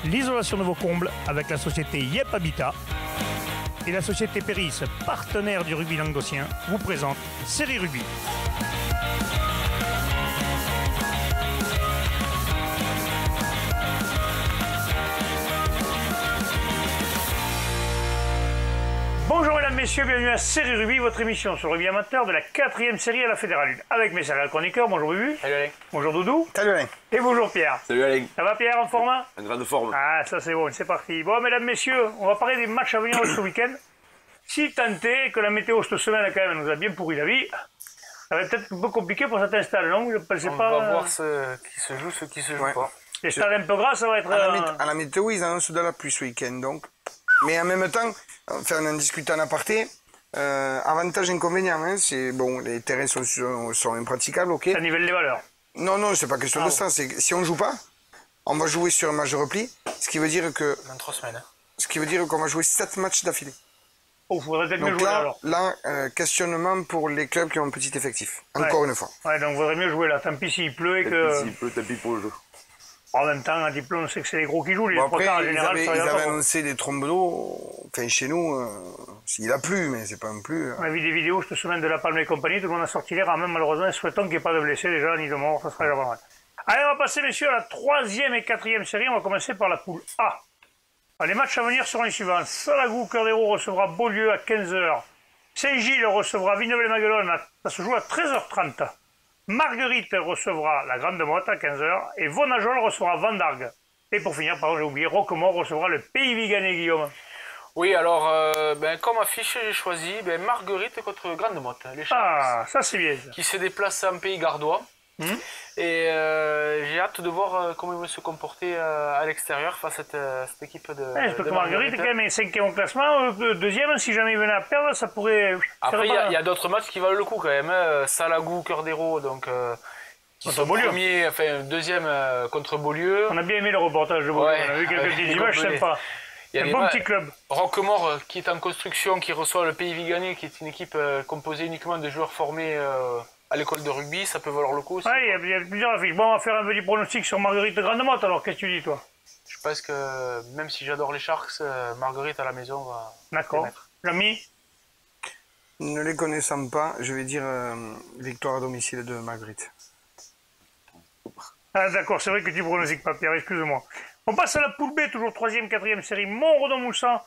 l'isolation de vos combles avec la société Yep Habitat. Et la société Péris, partenaire du rugby languedocien, vous présente Série Rugby. Bonjour mesdames, messieurs, bienvenue à Série Rugby, votre émission sur le rugby amateur de la 4e série à la Fédérale 1. Avec mes céréales chroniqueurs, bonjour Bubu. Salut Alain. Bonjour Doudou. Salut Alain. Et bonjour Pierre. Salut Alain. Ça va Pierre, en forme? En grande forme. Ah, ça c'est bon, c'est parti. Bon mesdames, messieurs, on va parler des matchs à venir ce week-end. Si tant est que la météo cette semaine quand même nous a bien pourri la vie, ça va être un peu compliqué pour certains stades, non? Je pensais On pas... va voir ce qui se joue, ce qui se joue pas. Les stades un peu gras, ça va être... À la météo, ils annoncent de la pluie ce week-end, donc. Mais en même temps, enfin, on en discute en aparté. Avantage, inconvénient, hein, c'est bon, les terrains sont impraticables, ok. Ça nivelle les valeurs. Non, c'est pas question de ça. C'est que si on joue pas, on va jouer sur un match de repli, ce qui veut dire que. Dans 3 semaines. Ce qui veut dire qu'on va jouer 7 matchs d'affilée. Oh, faudrait peut-être mieux Donc jouer alors. là, questionnement pour les clubs qui ont un petit effectif. Encore une fois. Ouais, donc vaudrait mieux jouer là. Tant pis s'il pleut et que... S'il pleut, tant pis pour le jeu. En même temps, un diplôme, on sait que c'est les gros qui jouent. Les Bon, trois après, quarts, en ils général, avaient, ça va annoncé des trompes d'eau. Enfin, chez nous, il a plu, mais c'est pas non plus. On a vu des vidéos cette semaine de La Palme et compagnie, tout le monde a sorti l'air, même malheureusement, souhaitons qu'il n'y ait pas de blessés déjà, ni de morts, ça sera déjà pas mal. Allez, on va passer, messieurs, à la 3e et 4e série. On va commencer par la poule A. Alors, les matchs à venir seront les suivants. Salagou, Cœur d'Hérault recevra Beaulieu à 15h. Saint-Gilles recevra Villeneuve-les-Maguelones, ça se joue à 13h30. Marguerite recevra la Grande Motte à 15h. Et Vonajol recevra Vendargue. Et pour finir, pardon, j'ai oublié, Roquemort recevra le Pays Viganais, Guillaume. Oui, alors, comme affiche, j'ai choisi Marguerite contre Grande Motte. Les Sharks, Ah, ça c'est bien. qui se déplacent en pays gardois. Et j'ai hâte de voir comment ils vont se comporter à l'extérieur face à cette équipe de. J'espère que Marguerite, quand même, est 5e au classement. Deuxième, si jamais il venait à perdre, ça pourrait. Après, il y a d'autres matchs qui valent le coup quand même. Salagou, Cœur d'Hérault, donc. Qui sont premiers, enfin deuxième contre Beaulieu. On a bien aimé le reportage de Beaulieu. Ouais, on a vu quelques petites images sympas. Il y a un bon petit club. Roquemort qui est en construction, qui reçoit le Pays Viganais, qui est une équipe composée uniquement de joueurs formés à l'école de rugby, ça peut valoir le coup aussi. Oui, il y a plusieurs affiches. Bon, on va faire un petit pronostic sur Marguerite Grande-Motte, alors qu'est-ce que tu dis, toi? Je pense que même si j'adore les Sharks, Marguerite à la maison va. D'accord. L'ami? Ne les connaissant pas, je vais dire victoire à domicile de Marguerite. Ah, d'accord, c'est vrai que tu pronostiques pas, Pierre, excuse-moi. On passe à la poule B, toujours 3e, 4e série. Montredon-Moussan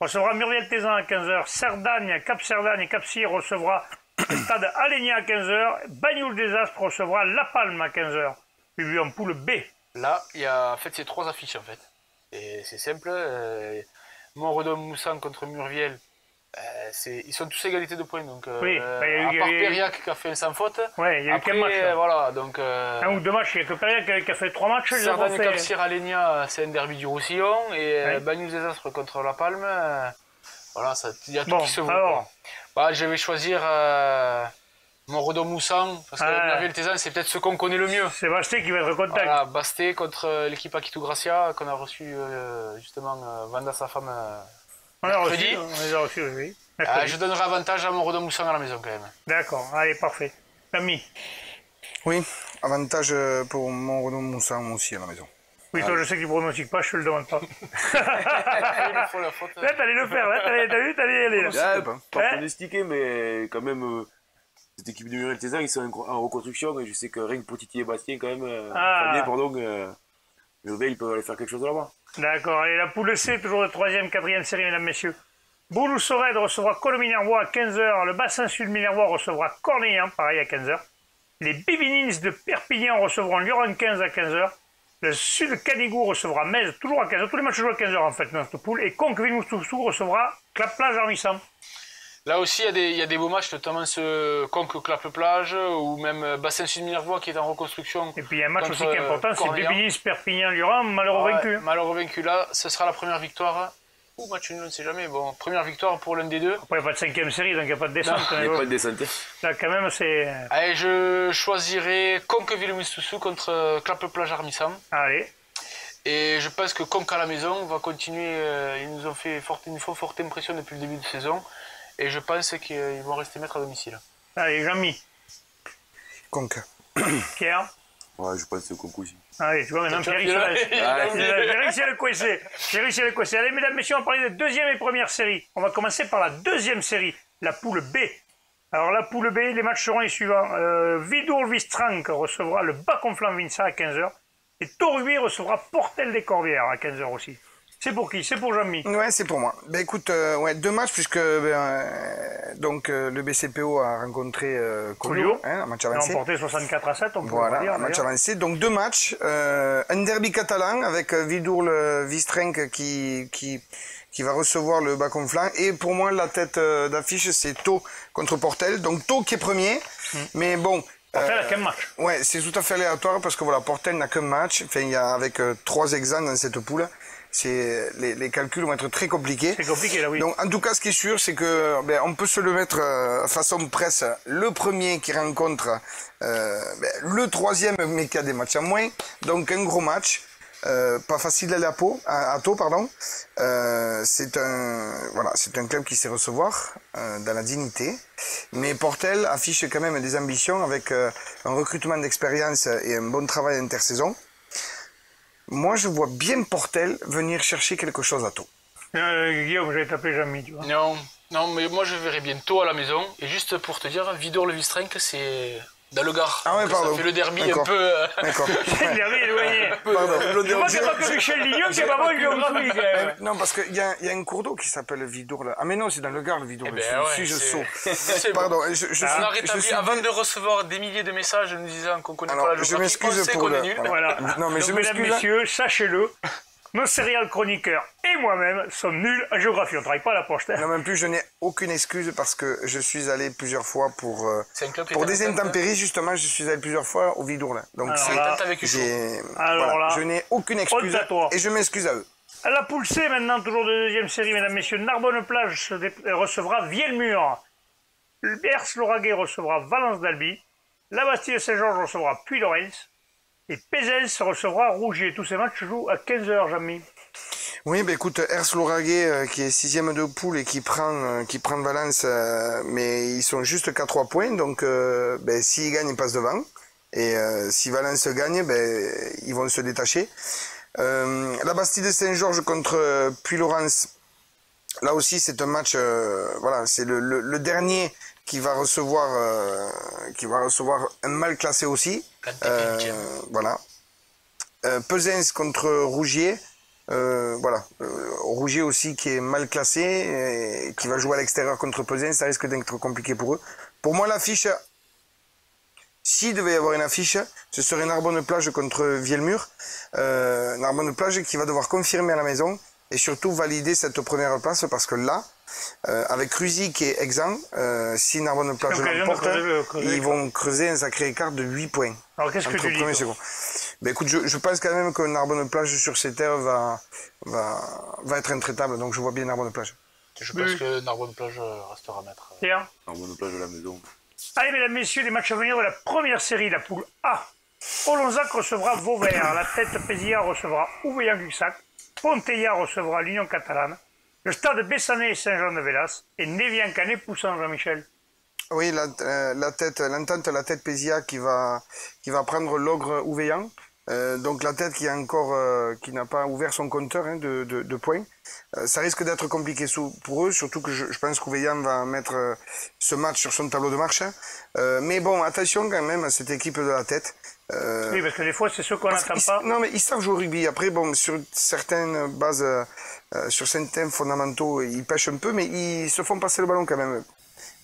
recevra Muriel-Tézan à 15h. Cerdagne, Cap-Cerdagne et Cap-Cyr recevra le stade Alenia à 15h. Bagnoul-des-Astres recevra La Palme à 15h. Puis en poule B. Là, il y a en fait ces 3 affiches en fait. Et c'est simple. Montredon-Moussan contre Muriel. Ils sont tous à égalité de points, donc oui, à part Périac qui a fait un sans faute. Ouais, il y a eu qu'un match. Voilà, donc, un ou deux matchs, il n'y a que Périac qui a fait 3 matchs. Cerdagne Cap-Cyr Alenia, c'est un derby du Roussillon, et Bagnoul des Astres contre La Palme. Voilà, il y a tout qui se vaut. Alors... je vais choisir Montredon-Moussan, parce que Muriel-Tézan, c'est peut-être ce qu'on connaît le mieux. C'est Basté qui va être contact. Voilà, Basté contre l'équipe Akitou Gracia, qu'on a reçu justement Vanda, sa femme. On les a reçus, oui. Je donnerai avantage à Montredon-Moussan à la maison quand même. D'accord, allez, parfait. L'ami? Oui, avantage pour Montredon-Moussan aussi à la maison. Oui, toi, je sais que tu ne pronostiques pas, je te le demande pas. Il faut la faute. Là, t'allais le faire, là, t'as vu, t'allais y aller. Là. Pas pronostiqué, mais quand même, cette équipe de Muriel-Tézan, ils sont en reconstruction, et je sais que rien que pour titiller Bastien, quand même, Muriel, ils peuvent aller faire quelque chose là-bas. D'accord, allez, la poule C, toujours de 3e, 4e série, mesdames, messieurs. Bouloux-Sorède recevra Colominervois à 15h. Le bassin sud Minervois recevra Cornillon, pareil à 15h. Les Bibinins de Perpignan recevront Lyon 15 à 15h. Le sud Canigou recevra Metz, toujours à 15h. Tous les matchs jouent à 15h en fait dans cette poule. Et Conqueville-Moussou recevra Clap-Plage Armissant. Là aussi, il y a des beaux matchs, notamment ce Conque-Clap-Plage ou même Bassin Sud Minervois qui est en reconstruction. Et puis il y a un match aussi qui est important, c'est Bébignis, Perpignan-Luran, malheureux vaincu. Malheureux vaincu, là, ce sera la première victoire. Ou match nul, on ne sait jamais. Bon, première victoire pour l'un des deux. Après, il n'y a pas de 5e série, donc il n'y a pas de descente. Il n'y a pas de descente. Là, quand même, c'est... Allez, je choisirai Conqueville-Moussou contre Clap-Plage Armissant. Allez. Et je pense que Conque à la maison va continuer. Ils nous ont fait une forte impression depuis le début de saison. Et je pense qu'ils vont rester maîtres à domicile. Allez, Jean-Mi. Conque. Pierre. Ouais, je pense que c'est Conco aussi. Allez, tu vois, maintenant, j'ai réussi à le coincer. J'ai réussi à le coincer. Allez, mesdames, messieurs, on va parler de deuxième et première série. On va commencer par la deuxième série, la poule B. Alors, la poule B, les matchs seront les suivants. Vidourle Vistranck recevra le Bas-Conflans Vinça à 15h. Et Toruy recevra Portel des Corbières à 15h aussi. C'est pour qui? C'est pour Jean-Mi. Ouais, c'est pour moi. Ben écoute, ouais, 2 matchs puisque donc le BCPO a rencontré Collioure, un match avancé. Il a remporté 64-7, on peut voilà, dire. Un match avancé. Donc 2 matchs, un derby catalan avec Vidourle Vistranck qui va recevoir le Bas-Conflans. Et pour moi, la tête d'affiche, c'est Thau contre Portel. Donc Thau qui est premier, mais bon. Portel a qu'un match. Ouais, c'est tout à fait aléatoire parce que voilà, Portel n'a qu'un match. Enfin, il y a avec 3 examens dans cette poule. Les calculs vont être très compliqués. C'est compliqué là, oui. Donc en tout cas, ce qui est sûr, c'est que on peut se le mettre façon presse. Le premier qui rencontre le troisième, mais qui a des matchs en moins. Donc un gros match. Pas facile d'aller à Thau, pardon. C'est un club qui sait recevoir dans la dignité. Mais Portel affiche quand même des ambitions avec un recrutement d'expérience et un bon travail intersaison. Moi, je vois bien Portel venir chercher quelque chose à Thau. Guillaume, j'allais t'appeler Jean-Mi, tu vois. Non, mais moi je verrai bientôt à la maison. Et juste pour te dire, Vidourle-Vistranck, c'est dans le Gard. Ah ouais, pardon. Ça fait le derby un peu. D'accord. C'est le derby éloigné. Pardon. Je vois que c'est pas que Michel Lignon qui est pas bon en géographie, quand même. Non, parce qu'il y a un cours d'eau qui s'appelle Vidourle. Ah, mais non, c'est dans le Gard, le Vidourle. Je saute. Pardon. On a rétabli avant de recevoir des milliers de messages nous disant qu'on connaît pas la géographie. Je m'excuse pour le. Voilà. Non, mais donc, je mesdames, m'excuse. messieurs, sachez-le, nos céréales chroniqueurs et moi-même sommes nuls en géographie. On ne travaille pas à la poste. Non, même plus, je n'ai aucune excuse parce que je suis allé plusieurs fois pour des intempéries. intempéries, justement, je suis allé plusieurs fois au Vidourle. Donc, je n'ai aucune excuse et je m'excuse à eux. À la poule C, maintenant, toujours de deuxième série, mesdames, messieurs, Narbonne-Plage recevra Vielmur. Ers-Lauragais recevra Valence d'Albi. La Bastille-Saint-Georges recevra Puy-Lorens. Et Pézens recevra Rougier. Tous ces matchs se jouent à 15h, Jean-Mi. Oui, écoute, Ers-Lauragais qui est 6e de poule et qui prend Valence, mais ils sont juste qu'à 3 points. Donc, s'ils gagnent, ils passent devant. Et si Valence gagne, ils vont se détacher. La Bastille de Saint-Georges contre Puy-Lorens. Là aussi, c'est un match, c'est le dernier qui va recevoir un mal classé aussi. Voilà. Pesens contre Rougier. Rougier aussi qui est mal classé et qui va jouer à l'extérieur contre Pesens. Ça risque d'être compliqué pour eux. Pour moi, l'affiche, s'il devait y avoir une affiche, ce serait Narbonne-Plage contre Vielmur. Narbonne-Plage qui va devoir confirmer à la maison et surtout valider cette première place parce que là, avec Rusy qui est exempt, si Narbonne-Plage l'emporte, ils vont creuser un sacré écart de 8 points. Alors qu'est-ce que tu dis? Écoute, je pense quand même que Narbonne-Plage sur ces terres va être intraitable, donc je vois bien Narbonne-Plage. Je pense que Narbonne-Plage restera maître. Narbonne-Plage à la maison. Allez, mesdames, messieurs, les matchs à venir de la première série, la poule A. Olonzac recevra Vauvert, la tête Pézillard recevra Ouveillan-Luxac, Ponteilla recevra l'Union catalane, le stade Bessanay et Saint-Jean-de-Vélas, et Névian-Canet-Poussan, Jean-Michel. Oui, l'entente, la tête Pézia qui va prendre l'ogre Ouveillan. Donc la tête qui n'a pas ouvert son compteur de points. Ça risque d'être compliqué pour eux, surtout que je pense qu'Ouveillan va mettre ce match sur son tableau de marche. Mais bon, attention quand même à cette équipe de la tête. Oui, parce que des fois, c'est ceux qu'on n'entend pas. Non, mais ils savent jouer au rugby. Après, bon, sur certaines bases, sur certains fondamentaux, ils pêchent un peu, mais ils se font passer le ballon quand même.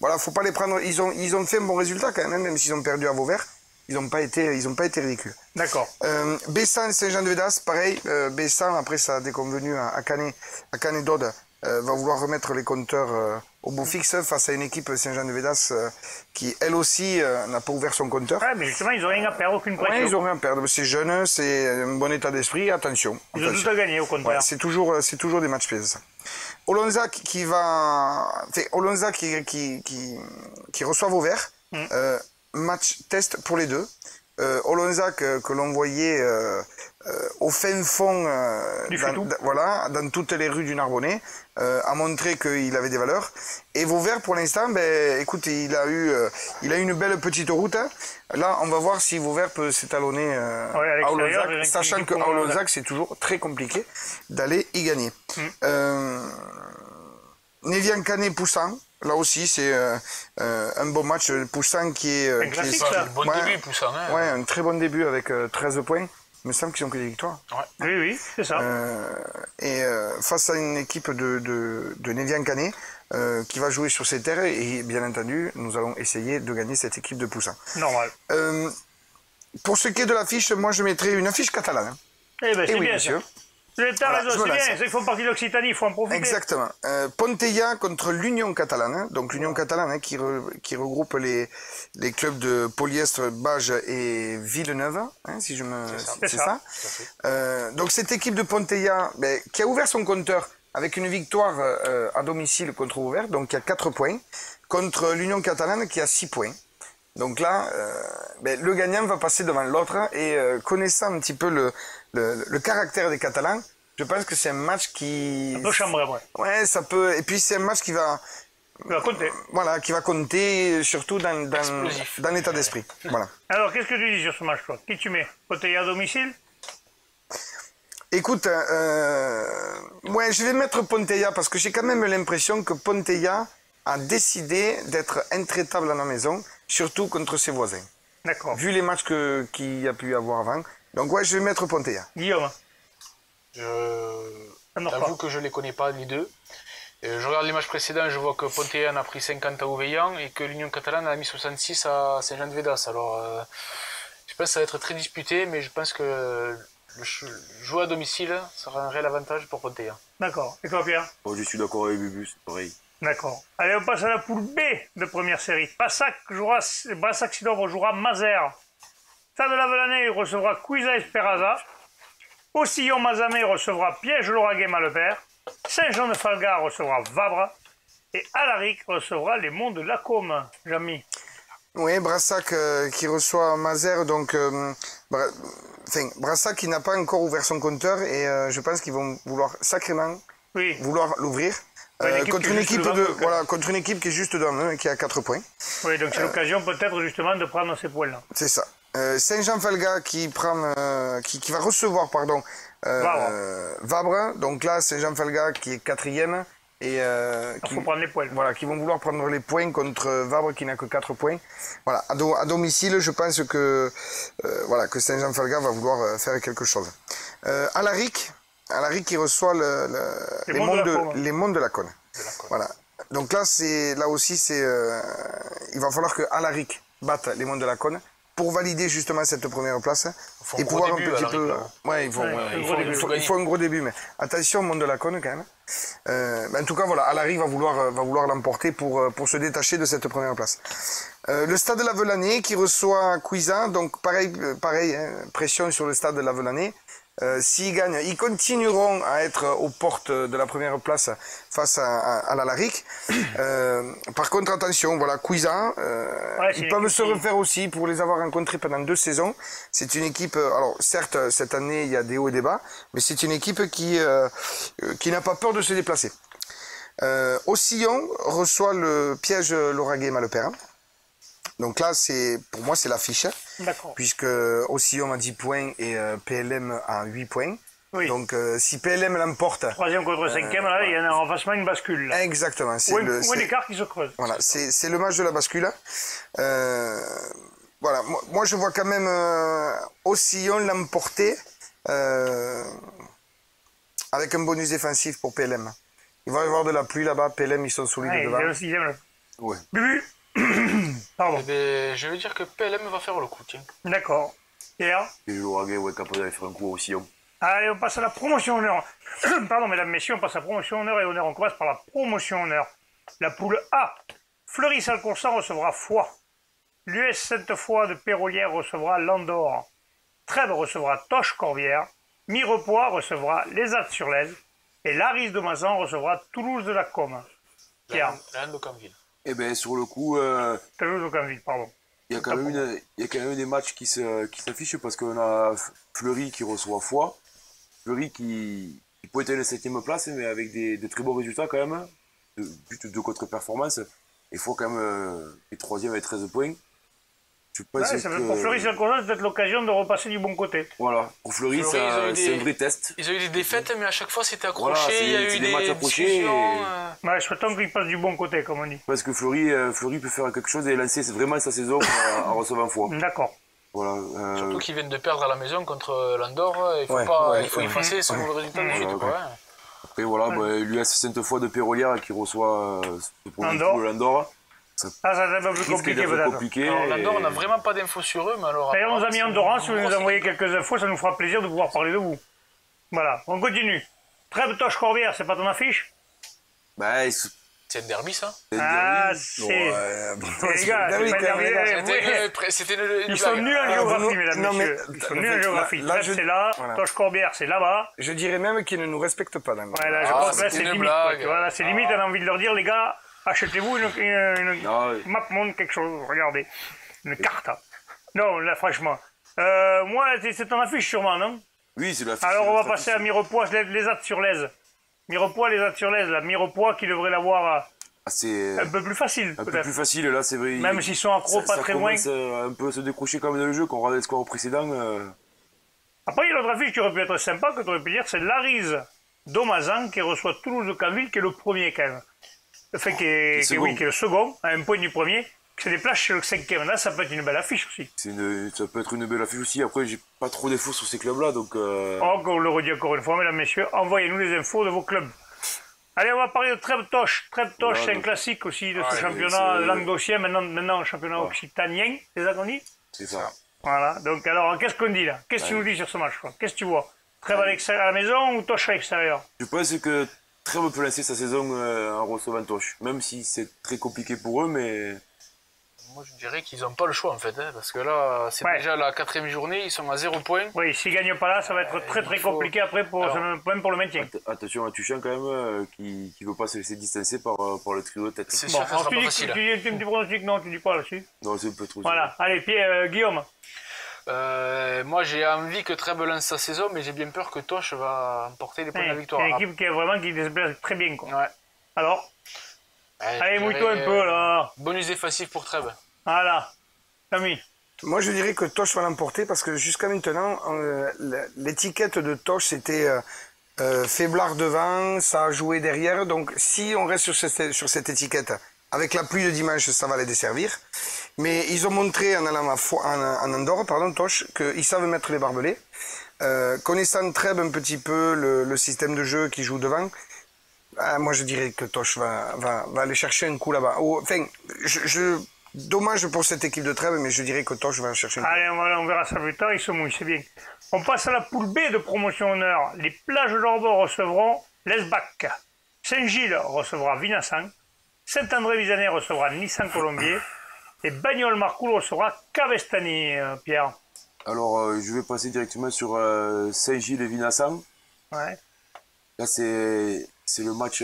Voilà, faut pas les prendre. Ils ont fait un bon résultat quand même s'ils ont perdu à Vauvert. Ils n'ont pas été ridicules. D'accord. Bessan, Saint-Jean-de-Védas, pareil. Bessan, après sa déconvenue à Canet d'Aude, va vouloir remettre les compteurs au beau fixe face à une équipe Saint-Jean-de-Védas qui, elle aussi, n'a pas ouvert son compteur. Ouais, mais justement, ils n'ont rien à perdre, aucune pression. Ouais, ils n'ont rien à perdre. C'est jeune, c'est un bon état d'esprit. Attention. Ils ont tout à gagner, au contraire. Ouais, c'est toujours des matchs pièges. Olonzac qui reçoit Vauvert. Match test pour les deux. Olonzac, que l'on voyait au fin fond, dans toutes les rues du Narbonnais, a montré qu'il avait des valeurs. Et Vauvert, pour l'instant, écoute, il a eu une belle petite route. Là, on va voir si Vauvert peut s'étalonner à Olonzac, sachant qu'à Olonzac, c'est toujours très compliqué d'aller y gagner. Névian-Canet-Poussan, là aussi, c'est un bon match. Poussan qui est... un bon début, Poussan. Hein. Ouais, un très bon début avec 13 points. Il me semble qu'ils ont que des victoires. Ouais. Oui, c'est ça. Et face à une équipe de Névian-Canet qui va jouer sur ses terres, et bien entendu, nous allons essayer de gagner cette équipe de Poussin. Normal. Pour ce qui est de l'affiche, moi je mettrais une affiche catalane. Hein. Eh bien, c'est bien, monsieur. Voilà, c'est bien, ils font partie de l'Occitanie, il faut en profiter. Exactement. Pontella contre l'Union catalane, hein. Donc l'Union catalane, hein, qui regroupe les clubs de Polyestre, Bages et Villeneuve, hein, si je me... C'est ça. Donc cette équipe de Pontella, qui a ouvert son compteur avec une victoire à domicile contre Ouvert, donc qui a 4 points, contre l'Union catalane qui a 6 points. Donc là, le gagnant va passer devant l'autre, et connaissant un petit peu le caractère des Catalans, je pense que c'est un match qui... Un peu chambré, ouais. Ouais, ça peut... Et puis c'est un match qui va... Qui va compter. Voilà, qui va compter, surtout dans l'état d'esprit. Voilà. Alors, qu'est-ce que tu dis sur ce match, toi? Qui tu mets? Pontella à domicile? Écoute, je vais mettre Pontella, parce que j'ai quand même l'impression que Pontella a décidé d'être intraitable à la maison, surtout contre ses voisins. D'accord. Vu les matchs qu'il y a pu y avoir avant. Donc ouais, je vais mettre Pontella. Guillaume? J'avoue que je ne les connais pas, les deux. Je regarde les matchs précédents, je vois que Pontella en a pris 50 à Ouveillan et que l'Union catalane en a mis 66 à Saint-Jean-de-Védas. Alors, je pense que ça va être très disputé, mais je pense que jouer à domicile sera un réel avantage pour Pontella. D'accord. Et toi, Pierre? Je suis d'accord avec Bubu, c'est pareil. D'accord. Allez, on passe à la poule B de première série. Brassac-Sidonre jouera Mazères. Stade de la Velanée recevra Cuisa Esperaza. Ossillon-Mazamet recevra Piège-Lauragais-Malepère. Saint-Jean-de-Falgard recevra Vabre. Et Alaric recevra les Monts de Lacôme. Jamy. Oui, Brassac qui reçoit Mazères. Donc, Brassac qui n'a pas encore ouvert son compteur, et je pense qu'ils vont vouloir sacrément l'ouvrir. Contre une équipe qui est juste devant eux, qui a 4 points. Oui, donc c'est l'occasion peut-être justement de prendre ces points-là. C'est ça. Saint-Jean-Falga qui va recevoir Vabre. Donc là, Saint-Jean-Falga qui est 4e. Et il faut prendre les points. Voilà, qui vont vouloir prendre les points contre Vabre qui n'a que 4 points. Voilà, à domicile, je pense que Saint-Jean-Falga va vouloir faire quelque chose. Alaric qui reçoit les Monts de la Cône. Voilà. Donc là, il va falloir que Alaric batte les Monts de la Cône pour valider justement cette première place et pouvoir un petit peu. Ouais, il faut un gros début, mais attention, Monts de la Cône quand même. En tout cas, voilà, Alaric va vouloir l'emporter pour se détacher de cette première place. Le Stade de la Velanée qui reçoit Cuisa, donc pareil, hein, pression sur le Stade de la Velanée. S'ils gagnent, ils continueront à être aux portes de la première place face à l'Alaric. Par contre, attention, voilà, Cuisa, ils peuvent se refaire aussi pour les avoir rencontrés pendant 2 saisons. C'est une équipe, alors certes, cette année, il y a des hauts et des bas, mais c'est une équipe qui n'a pas peur de se déplacer. Ossillon reçoit le Piège Lauragais-Malepère. Donc là, pour moi, c'est l'affiche. D'accord. Puisque Ossillon a 10 points et PLM a 8 points. Oui. Donc si PLM l'emporte... 3e contre 5e, là, il y a en face une bascule. Là. Exactement. Ou un écart qui se creuse. Voilà, c'est le match de la bascule. Voilà, moi je vois quand même Ossillon l'emporter avec un bonus défensif pour PLM. Il va y avoir de la pluie là-bas, PLM ils sont solides devant. Ils aiment Ouais. Bubu. Pardon. Je veux dire que PLM va faire le coup, tiens. D'accord. Pierre? Et le Lauragais, capable d'aller faire un coup aussi. Allez, on passe à la promotion honneur. Pardon, mesdames, messieurs, on passe à la promotion honneur et honneur. On commence par la promotion honneur. La poule A. Fleury-Salcoursan recevra Foix. L'US Sainte-Foy de Pérolière recevra Landor. Trèbes recevra Toche-Corbière. Mirepoix recevra Les Alpes-sur-Lèze. Et Laris de Mazan recevra Toulouse de la Com. Pierre. La Haine de Canville. Eh bien, sur le coup... Toulouse de Canville, pardon. Il y a quand même des matchs qui s'affichent parce qu'on a Fleury qui reçoit Foix. Fleury qui peut être la 7ème place, mais avec de très bons résultats quand même. De contre-performance. Et Foix quand même est 3ème avec 13 points. Je pense que... Pour Fleury, c'est peut-être l'occasion de repasser du bon côté. Voilà, pour Fleury, c'est un vrai test. Ils ont eu des défaites, mais à chaque fois c'était accroché, Voilà, il y a eu des matchs accrochés. Ouais, souhaitons qu'il passe du bon côté, comme on dit. Parce que Fleury peut faire quelque chose et lancer vraiment sa saison en recevant Foix. D'accord. Voilà, Surtout qu'ils viennent de perdre à la maison contre l'Andorre, il faut effacer son mauvais résultat de suite. Après voilà, l'US Sainte-Foy de Pérolière qui reçoit le premier tour de l'Andorre. Ça c'est un peu plus compliqué peut-être. Alors l'Andorre, on n'a vraiment pas d'infos sur eux, mais alors... D'ailleurs, nos amis Andorrans, si vous nous envoyez quelques infos, ça nous fera plaisir de pouvoir parler de vous. Voilà, on continue. Trêve Toche Corbière, c'est pas ton affiche? C'est un derby, ça? Ah, c'est... Les gars, c'est pas derby. C'était une Ils sont nuls en géographie, mesdames, messieurs. Ils sont nuls en géographie. Trêve, c'est là, Toche Corbière, c'est là-bas. Je dirais même qu'ils ne nous respectent pas. Ouais, là, je pense que là, c'est limite. Voilà, c'est limite, on a envie de leur dire, les gars... Achetez-vous une map monde, quelque chose, regardez. Une carte. Non, là, franchement. Moi, c'est ton affiche sûrement, non? Oui, c'est l'affiche. Alors, on va passer à Mirepoix, les Attes sur l'Aise. Mirepoix, les Attes sur l'Aise. La Mirepoix qui devrait l'avoir un peu plus facile, peut-être. Un peu plus facile, là, c'est vrai. Même s'ils sont accros pas très loin. Ça commence un peu à se décrocher comme dans le jeu, qu'on regarde les scores précédents. Après, il y a l'autre affiche qui aurait pu être sympa, que tu aurais pu dire, c'est l'Arise d'Omazan qui reçoit Toulouse de Canville, qui est le premier, quand même. Enfin, qui est le second, à un point du premier, qui se déplace chez le 5e. Là, ça peut être une belle affiche aussi. Ça peut être une belle affiche aussi. Après, j'ai pas trop d'infos sur ces clubs-là, donc... On le redit encore une fois, mesdames, messieurs, envoyez-nous les infos de vos clubs. Allez, on va parler de Trèves-Toche. Trèves-Toche, c'est un classique aussi de ce championnat languedocien, maintenant championnat occitanien, c'est ça qu'on dit? C'est ça. Voilà, donc alors, qu'est-ce qu'on dit là? Qu'est-ce que tu nous dis sur ce match? Qu'est-ce que tu vois? Trèves à la maison ou Toche à l'extérieur? Je pense que Trèves peut lancer sa saison en recevant Toche, même si c'est très compliqué pour eux, mais... Moi, je dirais qu'ils n'ont pas le choix, en fait, parce que là, c'est déjà la 4e journée, ils sont à 0 points. Oui, s'ils ne gagnent pas là, ça va être très compliqué après, même pour le maintien. Attention à Tuchan, quand même, qui ne veut pas se laisser distancer par le trio de tête. C'est sûr que ça sera pas facile. Tu dis un petit pronostic, non, tu dis pas là-dessus? Non, c'est un peu trop. Voilà, allez, Guillaume. Moi, j'ai envie que Trèves lance sa saison, mais j'ai bien peur que Toche va emporter les points de la victoire. C'est une équipe qui se déplace très bien, quoi. Ouais. Alors allez, mouille-toi un peu, là. Bonus défensif pour Trèves. Voilà. Tommy. Moi, je dirais que Toche va l'emporter parce que jusqu'à maintenant, l'étiquette de Toche, c'était faiblard devant, ça a joué derrière. Donc, si on reste sur cette étiquette, avec la pluie de dimanche, ça va les desservir. Mais ils ont montré en allant en Andorre, Toche, qu'ils savent mettre les barbelés. Connaissant Trèves un petit peu le système de jeu qui joue devant, moi je dirais que Toche va aller chercher un coup là-bas. Enfin, dommage pour cette équipe de Trèves, mais je dirais que Toche va chercher un coup. Allez, on verra ça plus tard, ils se mouillent, c'est bien. On passe à la poule B de promotion honneur. Les plages d'Orbord recevront l'Esbac. Saint-Gilles recevra Vinassan. Saint-André-Visanet recevra Nissan-Colombier. Et Bagnols-Marcoul recevra Cavestany, Pierre. Alors, je vais passer directement sur Saint-Gilles et Vinassan. Ouais. Là, c'est le match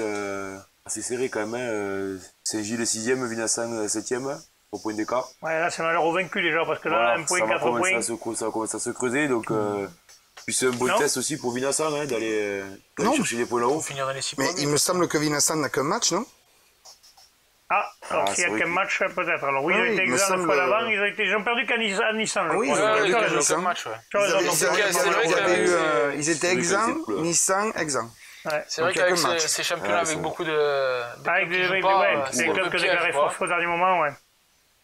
assez serré quand même. Saint-Gilles est 6e, Vinassan 7e, au point d'écart. Ouais, là, c'est malheureux vaincu déjà, parce que là, Voilà, un point, 4 points. Ça va commencer à se creuser, donc... Puis c'est un bon test aussi pour Vinassan, d'aller chercher les points là-haut. Finir dans les 6 Mais points. il me semble que Vinassan n'a qu'un match, non? Alors s'il y a qu'un match, peut-être. Alors oui, ils ont été exempts une fois d'avant, ils ont perdu qu'à Nissan. Oui, ils ont perdu qu'à Nissan. Ils étaient exempts, Nissan exempt. C'est vrai qu'avec ces championnats avec beaucoup de... Avec des clubs que déclarés forfait au dernier moment, ouais.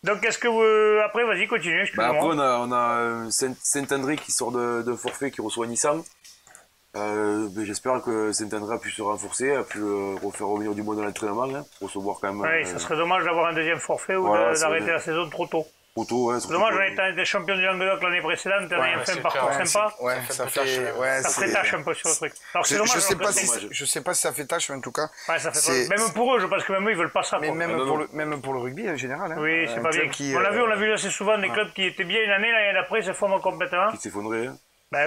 Donc est-ce que vous... Après, vas-y, continue, excuse-moi. Après, on a Saint-André qui sort d'un forfait qui reçoit Nissan. J'espère que Saint-André a pu se renforcer, a pu refaire revenir du monde dans l'entraînement, pour recevoir quand même... Oui, ça serait dommage d'avoir un deuxième forfait ou d'arrêter la saison trop tôt. Trop tôt, ouais. C'est dommage, on a été champion du Languedoc l'année précédente, on a fait un parcours sympa. Ouais, ça fait tâche un peu sur le truc. Alors c'est dommage. Je sais pas si ça fait tâche, mais en tout cas... Ouais, ça fait même pour eux, je pense que même eux, ils veulent pas ça. Mais même pour le rugby en général. Oui, c'est pas bien. On l'a vu assez souvent, des clubs qui étaient bien une année, l'année d'après, se fondent complètement. Qui s'effondraient.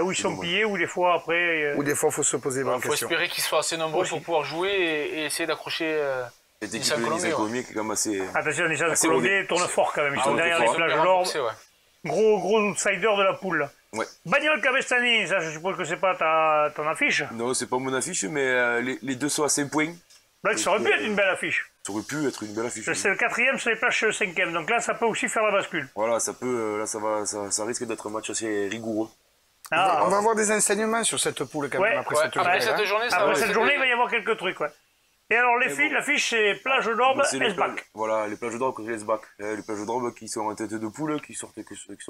Où ils sont pillés, ou des fois après... Ou des fois, il faut se poser des bonnes questions. Il faut espérer qu'ils soient assez nombreux pour pouvoir jouer et essayer d'accrocher Cette équipe Nissan de Colombier, Nissan Colombier qui est quand même assez... Attention, les assez Colombiers tournent fort quand même. Ils sont ouais, derrière fort. les plages d'Orbe. Ouais. Gros outsider de la poule. Ouais. Bagnol Cabestany, ça je suppose que c'est pas ton affiche. Non, c'est pas mon affiche, mais les deux sont à 5 points. Là, ça aurait pu être une belle affiche. Ça aurait pu être une belle affiche. C'est le 4e sur les plages, c'est le 5e. Donc là, ça peut aussi faire la bascule. Voilà, ça peut, là, ça risque d'être un match assez rigoureux. Ah, On va avoir des enseignements sur cette poule quand même Ouais, après Ouais, cette après journée. cette journée, ça après va, cette c'est journée, des- il va y avoir quelques trucs, ouais. Et alors, les filles, l'affiche, c'est plage d'Orbe, C'est les S-Bac. plages- Voilà, les plages d'Orbe contre les SBAC. Les plages d'Orbe qui sont en tête de poule, qui sont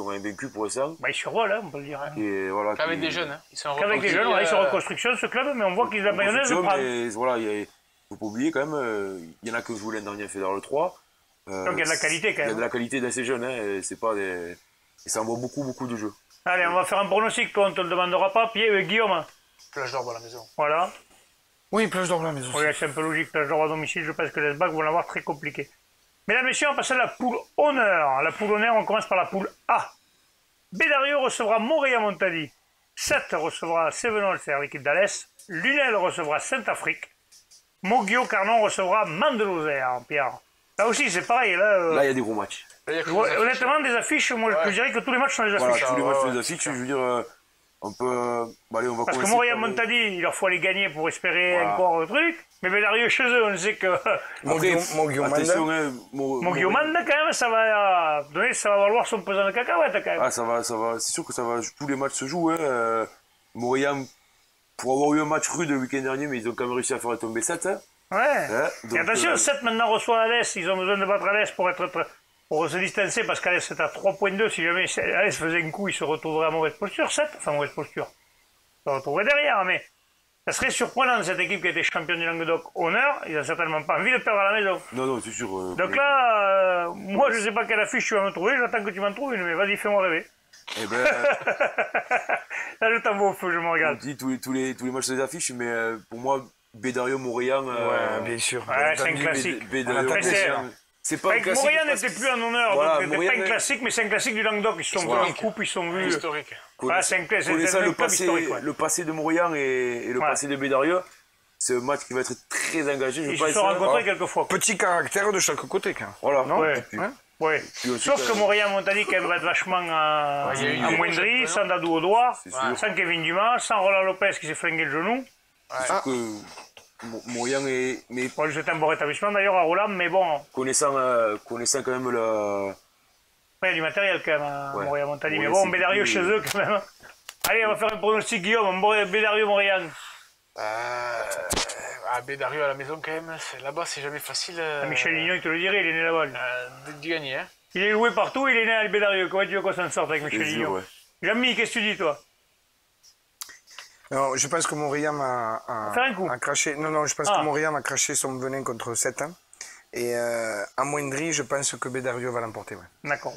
invaincus pour l'instant. Bah, ils survolent, hein, on peut le dire. Hein. Et voilà. Qu'avec qui- des jeunes, hein. Ils sont en Qu'avec des reconstruction, jeunes, ouais, ils sont en reconstruction, ce club, mais on voit qu'ils ont la mayonnaise de construction, prendre. mais voilà, faut pas oublier quand même, il y en a que jouent l'année dernière Fédéral 3. Donc il y a de la qualité quand Il y a même. de la qualité dans ces jeunes, hein, et c'est pas des... Et ça envoie beaucoup de jeux. Allez, on va faire un pronostic, toi, on te le demandera pas. Guillaume, Plage d'Orbe à la maison. voilà. Oui, plage d'Orbe, mais aussi. Oui, c'est un peu logique, plage d'Orbe à domicile, je pense que les SBAC vont l'avoir très compliqué. Mesdames, messieurs, on va passer à la poule honneur. La poule honneur, on commence par la poule A. Bédario recevra Montréal-Montali. 7 recevra Sévenol, c'est l'équipe d'Alès. Lunel recevra Saint-Afrique. Moggio-Carnon recevra Mandelozère, Pierre. Là aussi, c'est pareil. Là, il y a des gros matchs. Là, il y a que Ouais, des honnêtement, des affiches, moi je dirais que tous les matchs sont des Voilà, affiches. tous les ouais, matchs, ouais, les affiches, je veux dire, on peut... Bah, allez, on va Parce que commencer Montréal par- Montali, il leur faut aller gagner pour espérer Voilà. encore le truc. Mais Bédario chez eux, on sait que Attention, hein, Moggio Manda, quand même, ça va donner, ça va valoir son pesant de cacahuètes quand même. Ah, ça va, c'est sûr que ça va, tous les matchs se jouent. Hein. Montréal, pour avoir eu un match rude le week-end dernier, mais ils ont quand même réussi à faire tomber 7. Hein. Ouais. Hein, Et donc, attention, 7 maintenant reçoit Alès, ils ont besoin de battre Alès pour se distancer, parce qu'Alès est à 3.2, si jamais Alès faisait un coup, il se retrouverait à mauvaise posture, 7, enfin mauvaise posture. Il se retrouverait derrière, mais ça serait surprenant, cette équipe qui a été championne du Languedoc honneur, ils n'ont certainement pas envie de perdre à la maison. Non, c'est sûr. Donc là, moi je sais pas quelle affiche tu vas me trouver, j'attends que tu m'en trouves une, mais vas-y, fais-moi rêver. Eh ben, Là je t'envoie au feu, je me on regarde. dit tous les matchs des affiches, mais pour moi, Bédario, Montréal. Ouais, bien sûr. Ouais, c'est un classique. Bédario, On a tapé, Montréal. C'est pas un Avec classique. Montréal parce n'était que- plus en honneur, Voilà, donc c'était pas Montréal, un classique, mais c'est un classique du Languedoc, ils se sont vus en coupe, ils se sont vus. historiques. Ah, c'est un classique, Connaissant c'est un le club passé, historique, ouais. le passé de Montréal et le Ouais. passé de Bédario, c'est un match qui va être très engagé. Je Ils pense, se sont hein. rencontrés quelques fois. Petit caractère de chaque côté, quand même. Voilà. Non Ouais. Et puis- Hein Ouais. puis aussi, Sauf que Montréal Montali quand même va être vachement il y a eu en des moindrie, gros sans Dadou au doigt, C'est sûr. sans Kevin Dumas, sans Roland Lopez qui s'est flingué le genou. C'est sûr que Montréal est. Mais Bon, c'est un bon rétablissement d'ailleurs à Roland, mais bon, connaissant quand même la. après il y a du matériel quand même à Ouais. Montréal Montali. Mais Ouais, bon, c'est Bédario plus- chez eux quand même. Allez, on va faire un pronostic Guillaume, Bédario Montréal. Bédario à la maison, quand même, là-bas, c'est jamais facile. Michel Lignon, il te le dirait, il est né là-bas. lui. De gagner, hein. Il est loué partout, il est né à Bédario. Comment tu veux qu'on s'en sorte avec Michel C'est sûr, Lignon ouais. Jamy, qu'est-ce que tu dis toi? Non, je pense que Montréal Faire un coup. a craché. Non, je pense Ah. que Montréal a craché son venin contre 7 ans. Et amoindri, je pense que Bédario va l'emporter. Ouais. D'accord.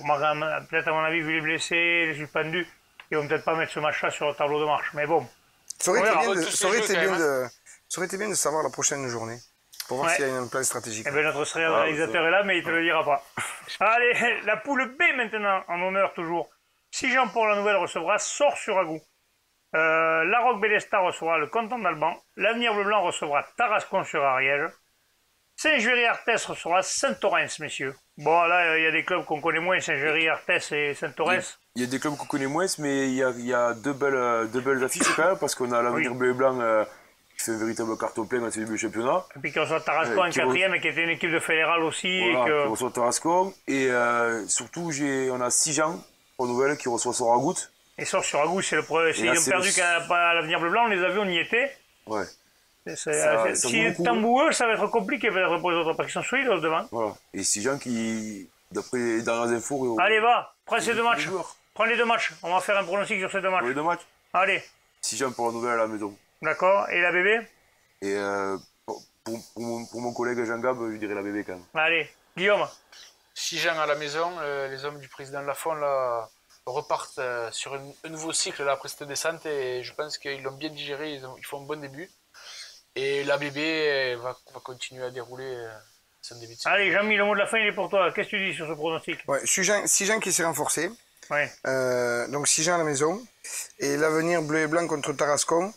Peut-être à mon avis, vu les blessés, les suspendus, ils vont peut-être pas mettre ce match-là sur le tableau de marche. Mais bon. Ça aurait On été verra. bien de- Tous ça aurait les été jeux, bien quand de- ça aurait été bien de savoir la prochaine journée. Pour voir Ouais. s'il y a un plan stratégique. Eh bien, notre réalisateur est là, mais il te le dira pas. Allez, la poule B maintenant, en honneur toujours. Si Jean-Paul la Nouvelle recevra Sors-sur-Agou. La Roque Bélestar recevra le Canton d'Alban. L'Avenir Bleu-Blanc recevra Tarascon-sur-Ariège. Saint-Juéry-Arthès recevra Saint-Orens, messieurs. Bon, là, il y a des clubs qu'on connaît moins, Saint-Juéry-Arthès et Saint-Orens. Il y a des clubs qu'on connaît moins, mais il y a deux belles affiches quand même, parce qu'on a l'Avenir Bleu et Blanc qui fait un véritable carton plein dans ce début de championnat. Et puis qu'on reçoit Tarascon en qui re- quatrième, qui était une équipe de fédéral aussi. Voilà, et que... qui reçoit Tarascon. Et surtout, on a Sijan, pour nouvelle, qui reçoit Soragout. Et Sors-sur-Agou, c'est le premier. S'ils là, ont c'est perdu le- qu'à l'Avenir Bleu-Blanc, on les a vus, on y était. Ouais, Si ça il vaut est beaucoup. tamboueux, ça va être compliqué peut-être pour les autres, parce qu'ils sont solides devant. voilà. Et Sijan qui, d'après les dernières infos... Allez, va, prends ces deux les matchs. joueurs. Prends les deux matchs. On va faire un pronostic sur ces deux matchs. Pour les deux matchs, Allez, Sijan pour la nouvelle à la maison. d'accord. Et la bébé? Et pour mon collègue Jean Gab, je dirais la bébé quand même. Allez, Guillaume. Si Jean à la maison, les hommes du président Lafont là, repartent sur un nouveau cycle là, après cette descente et je pense qu'ils l'ont bien digéré, ils font un bon début. Et la bébé va continuer à dérouler son début de saison. Allez, Jean-Mi, le mot de la fin, il est pour toi. Qu'est-ce que tu dis sur ce pronostic? Ouais, Sijan qui s'est renforcé. Ouais. Donc Sijan à la maison. Et l'avenir bleu et blanc contre Tarascon.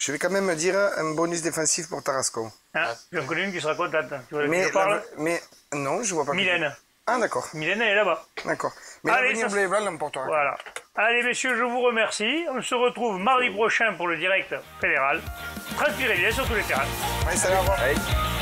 Je vais quand même dire un bonus défensif pour Tarascon. Hein, j'en connais une qui sera contente. Tu veux que je parle Mais non, je vois pas. Mylène. Ah d'accord. Mylène, elle est là-bas. D'accord. Mais Allez, l'avenir bleu et blanc l'emportera. Voilà. Allez, messieurs, je vous remercie. On se retrouve mardi prochain pour le direct fédéral. Transpirez bien sur tous les terrains. Allez, salut, au revoir. Allez.